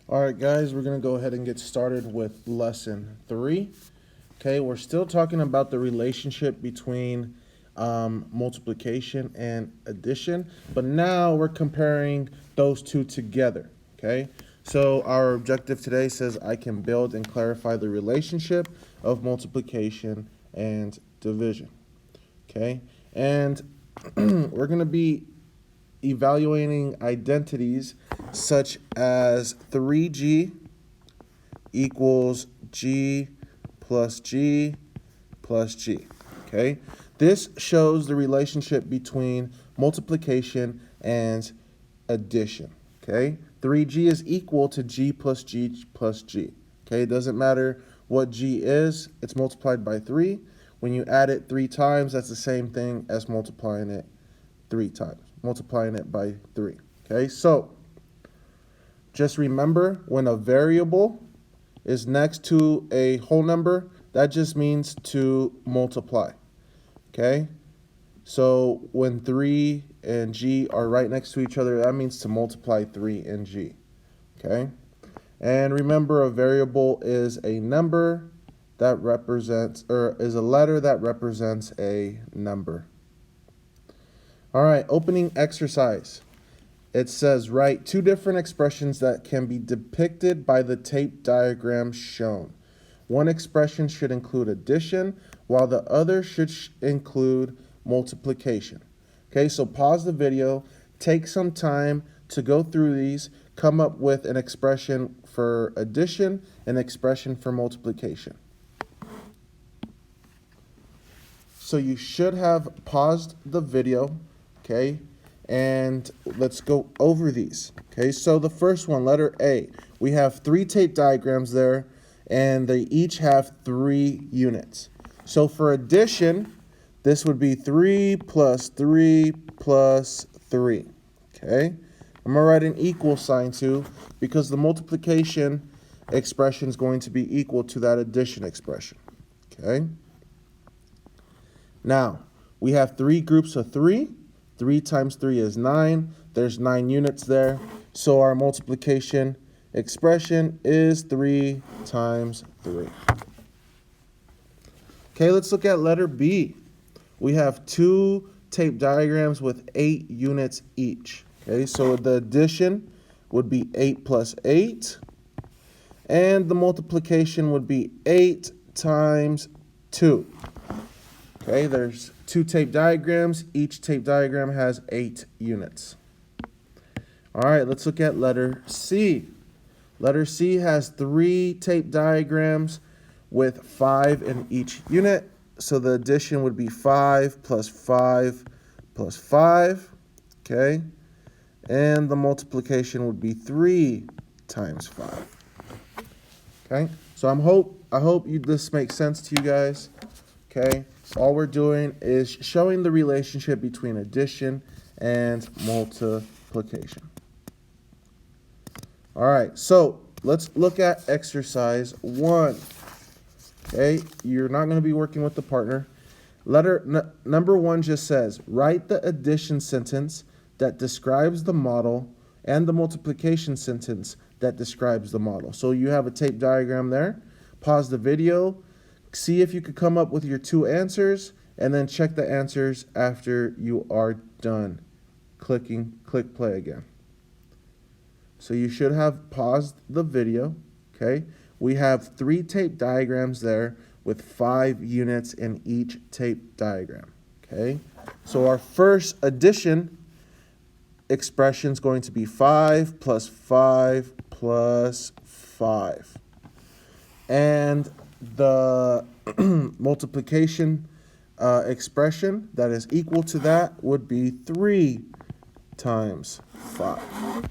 All right, guys, we're going to go ahead and get started with lesson 3. Okay, we're still talking about the relationship between multiplication and addition, but now we're comparing those two together. Okay, so our objective today says I can build and clarify the relationship of multiplication and division. Okay, and we're going to be evaluating identities such as 3g equals g plus g plus g. Okay, this shows the relationship between multiplication and addition. Okay, 3g is equal to g plus g plus g. Okay, it doesn't matter what g is, it's multiplied by 3. When you add it 3 times, that's the same thing as multiplying it 3 times, multiplying it by 3. Okay, so just remember, when a variable is next to a whole number, that just means to multiply. Okay, so when 3 and g are right next to each other, that means to multiply 3 and g. Okay, and remember, a variable is a number that represents, or is a letter that represents a number. All right, opening exercise. It says write 2 different expressions that can be depicted by the tape diagram shown. One expression should include addition, while the other should include multiplication. Okay, so pause the video, take some time to go through these, come up with an expression for addition, an expression for multiplication. So you should have paused the video, okay, and let's go over these. Okay, so the first one, letter A, we have 3 tape diagrams there, and they each have 3 units. So for addition, this would be 3 plus 3 plus 3. Okay, I'm going to write an equal sign too, because the multiplication expression is going to be equal to that addition expression. Okay, now we have 3 groups of 3. 3 times 3 is 9. There's 9 units there. So our multiplication expression is 3 times 3. Okay, let's look at letter B. We have 2 tape diagrams with 8 units each. Okay, so the addition would be 8 plus 8. And the multiplication would be 8 times 2. Okay, there's 2 tape diagrams. Each tape diagram has 8 units. All right, let's look at letter C. Letter C has 3 tape diagrams with 5 in each unit. So the addition would be 5 plus 5 plus 5. Okay, and the multiplication would be 3 times 5. Okay, so I hope this makes sense to you guys. Okay, all we're doing is showing the relationship between addition and multiplication. All right, so let's look at exercise 1. Okay, you're not going to be working with the partner. Number 1 just says, write the addition sentence that describes the model and the multiplication sentence that describes the model. So you have a tape diagram there. Pause the video. See if you could come up with your 2 answers, and then check the answers after you are done. Click play again. So you should have paused the video. Okay, we have 3 tape diagrams there with 5 units in each tape diagram. Okay, so our first addition expression is going to be 5 plus 5 plus 5. And the multiplication expression that is equal to that would be 3 times 5.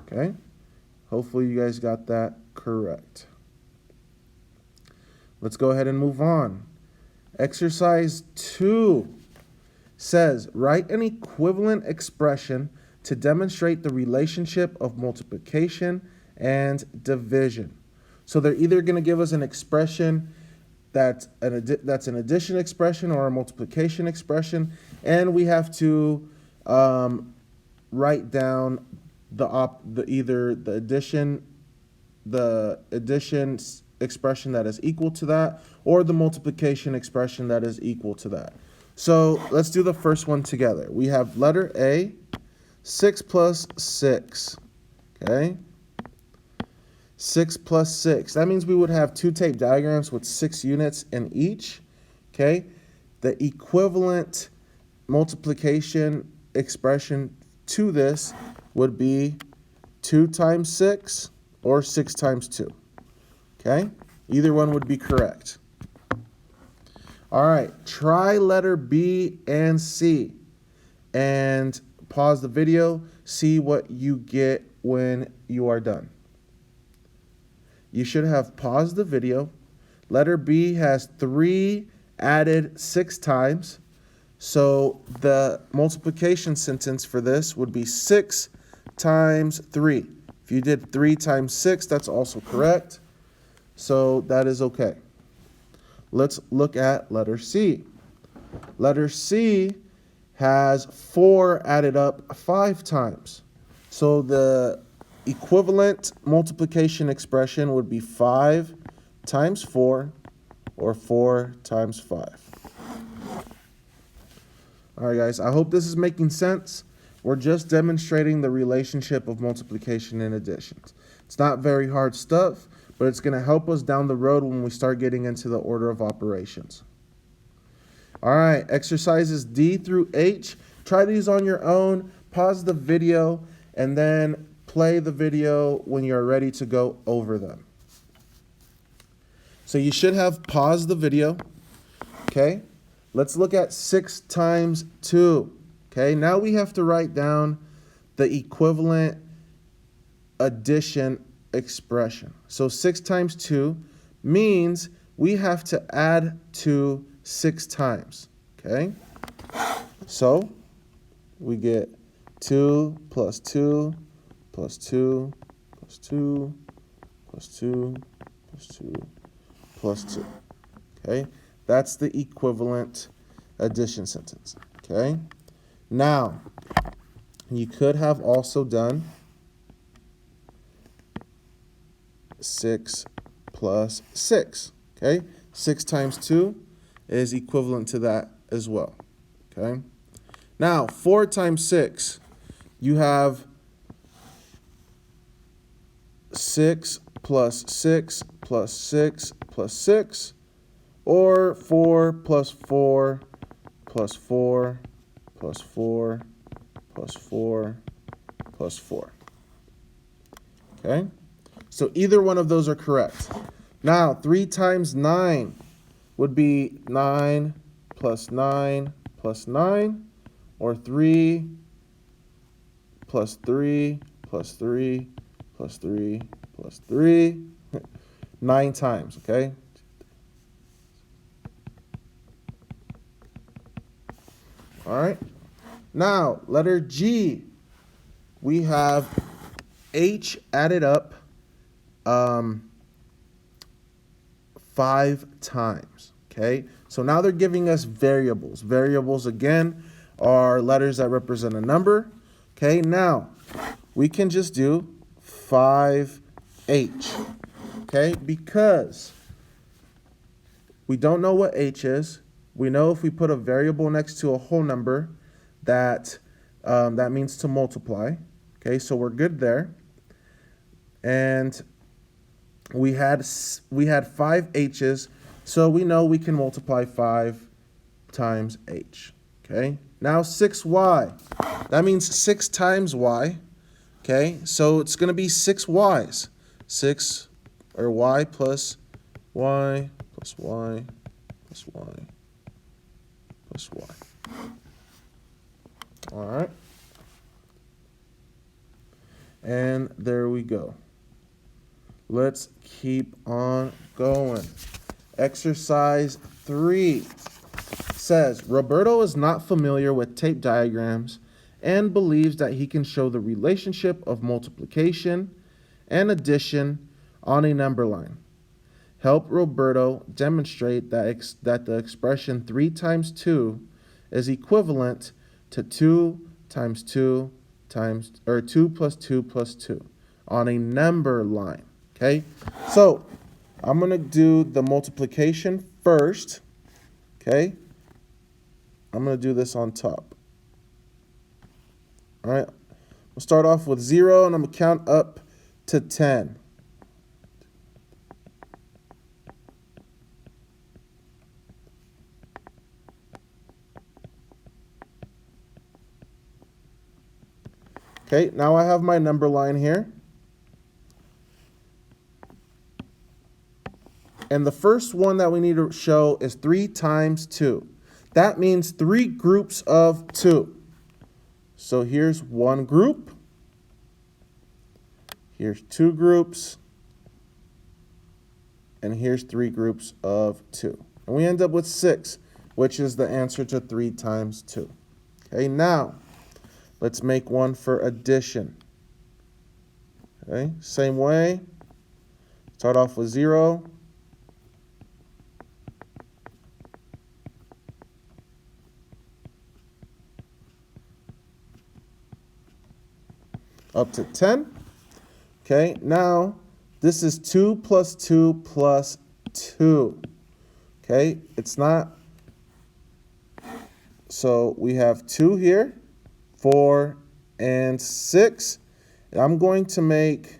Okay, hopefully you guys got that correct. Let's go ahead and move on. Exercise 2 says, write an equivalent expression to demonstrate the relationship of multiplication and division. So they're either going to give us an expression that's an addition expression or a multiplication expression, and we have to write down either the addition expression that is equal to that, or the multiplication expression that is equal to that. So let's do the first one together. We have letter A, 6 plus 6, okay? 6 plus 6. That means we would have two tape diagrams with 6 units in each, okay? The equivalent multiplication expression to this would be 2 times 6 or 6 times 2, okay? Either one would be correct. All right, try letter B and C and pause the video, see what you get when you are done. You should have paused the video. Letter B has 3 added 6 times. So the multiplication sentence for this would be 6 times 3. If you did 3 times 6, that's also correct. So that is okay. Let's look at letter C. Letter C has 4 added up 5 times. So the equivalent multiplication expression would be 5 times 4 or 4 times 5. All right, guys, I hope this is making sense. We're just demonstrating the relationship of multiplication and addition. It's not very hard stuff, but it's going to help us down the road when we start getting into the order of operations. All right, exercises D through H. Try these on your own, pause the video, and then play the video when you're ready to go over them. So you should have paused the video, okay? Let's look at 6 times 2, okay? Now we have to write down the equivalent addition expression. So 6 times 2 means we have to add 2 6 times, okay? So we get 2 plus 2 plus 2 plus 2 plus 2 plus 2 plus 2, okay? That's the equivalent addition sentence, okay? Now, you could have also done 6 plus 6, okay? 6 times 2 is equivalent to that as well, okay? Now, 4 times 6, you have 6 plus 6 plus 6 plus 6, or 4 plus 4 plus 4 plus 4 plus 4 plus 4. Okay? So either one of those are correct. Now, 3 times 9 would be 9 plus 9 plus 9, or 3 plus 3 plus 3 plus 3 plus 3, 9 times, okay? All right. Now, letter G, we have H added up 5 times, okay? So now they're giving us variables. Variables, again, are letters that represent a number, okay? Now, we can just do 5H, okay? Because we don't know what H is. We know if we put a variable next to a whole number, that means to multiply. Okay, so we're good there. And we had 5 H's, so we know we can multiply 5 times H. Okay, now 6Y. That means 6 times Y. Okay, so it's going to be 6 Y's. 6 or Y plus Y plus Y plus Y plus Y. All right. And there we go. Let's keep on going. Exercise 3 says, Roberto is not familiar with tape diagrams and believes that he can show the relationship of multiplication and addition on a number line. Help Roberto demonstrate that the expression 3 times 2 is equivalent to 2 times 2 times, or 2 plus 2 plus 2 on a number line, okay? So I'm going to do the multiplication first, okay? I'm going to do this on top. All right, we'll start off with 0, and I'm going to count up to 10. Okay, now I have my number line here. And the first one that we need to show is 3 times 2. That means 3 groups of 2. So here's one group. Here's 2 groups. And here's 3 groups of 2. And we end up with 6, which is the answer to 3 times 2. Okay, now let's make one for addition. Okay, same way. Start off with 0. Up to 10. Okay, now this is 2 plus 2 plus 2. Okay, it's not. So we have 2 here, 4, and 6. And I'm going to make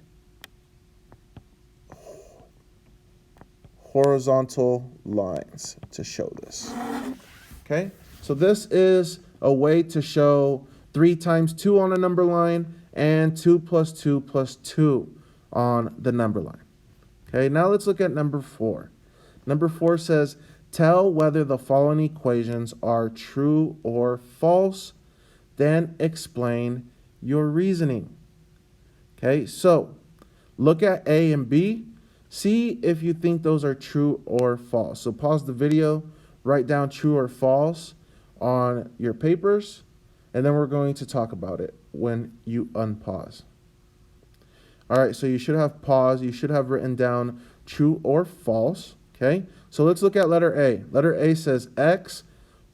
horizontal lines to show this. Okay, so this is a way to show 3 times 2 on a number line and 2 plus 2 plus 2 on the number line. Okay, now let's look at number 4. Number 4 says, tell whether the following equations are true or false, then explain your reasoning. Okay, so look at A and B. See if you think those are true or false. So pause the video, write down true or false on your papers, and then we're going to talk about it when you unpause. All right, so you should have paused. You should have written down true or false. Okay, so let's look at letter A. Letter A says x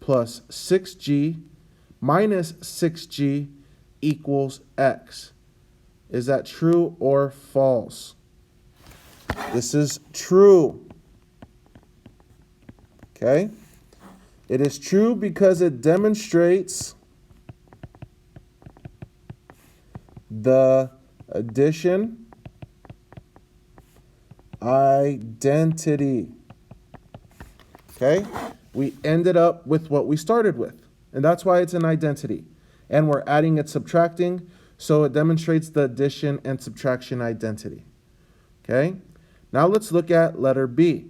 plus 6g minus 6g equals x. Is that true or false? This is true. Okay, it is true because it demonstrates the addition identity. Okay, we ended up with what we started with, and that's why it's an identity. And we're adding and subtracting, so it demonstrates the addition and subtraction identity. Okay, now let's look at letter B.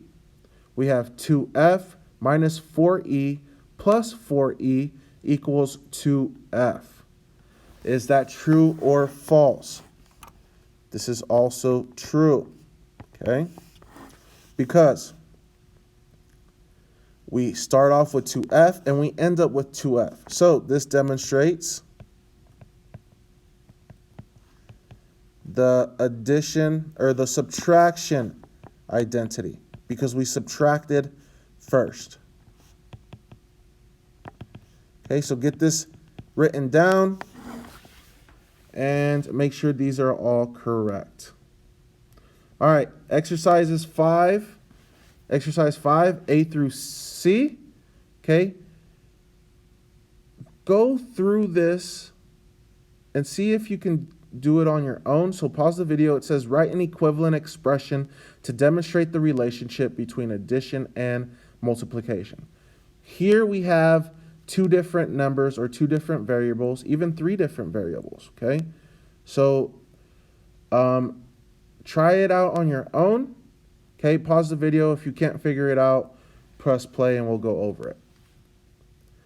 We have 2f minus 4e plus 4e equals 2f. Is that true or false? This is also true, okay? Because we start off with 2f and we end up with 2f. So this demonstrates the addition or the subtraction identity because we subtracted first. Okay, so get this written down and make sure these are all correct. All right, exercise 5, A through C. Okay, go through this and see if you can do it on your own. So pause the video. It says write an equivalent expression to demonstrate the relationship between addition and multiplication. Here we have 2 different numbers or 2 different variables, even 3 different variables, okay? So try it out on your own, okay? Pause the video. If you can't figure it out, press play and we'll go over it.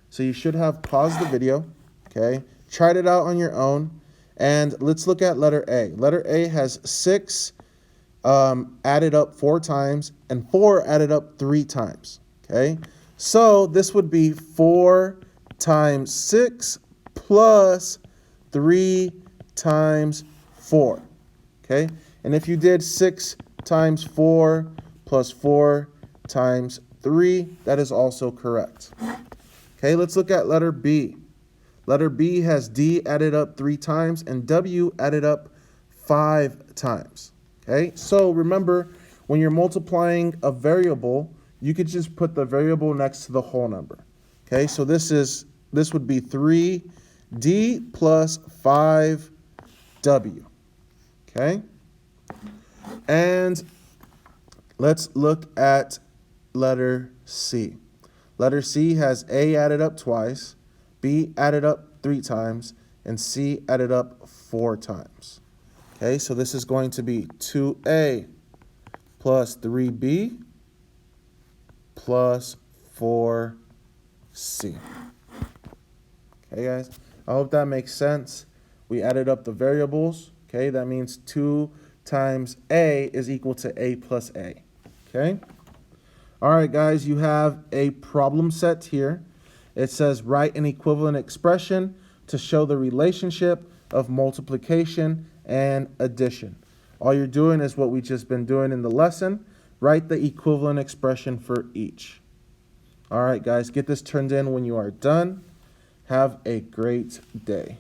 So you should have paused the video, okay? Tried it out on your own, and let's look at letter A. Letter A has 6 added up 4 times and 4 added up 3 times, okay? So this would be 4 times 6 plus 3 times 4, okay? And if you did 6 times 4 plus 4 times 3, that is also correct. Okay, let's look at letter B. Letter B has D added up 3 times and W added up 5 times. Okay, so remember, when you're multiplying a variable, you could just put the variable next to the whole number. Okay, so this would be 3D plus 5W. Okay, and let's look at letter C. Letter C has A added up twice, B added up 3 times, and C added up 4 times. Okay, so this is going to be 2A plus 3B plus 4C. Okay, guys, I hope that makes sense. We added up the variables. Okay, that means 2 times A is equal to A plus A. Okay? All right, guys, you have a problem set here. It says write an equivalent expression to show the relationship of multiplication and addition. All you're doing is what we've just been doing in the lesson. Write the equivalent expression for each. All right, guys, get this turned in when you are done. Have a great day.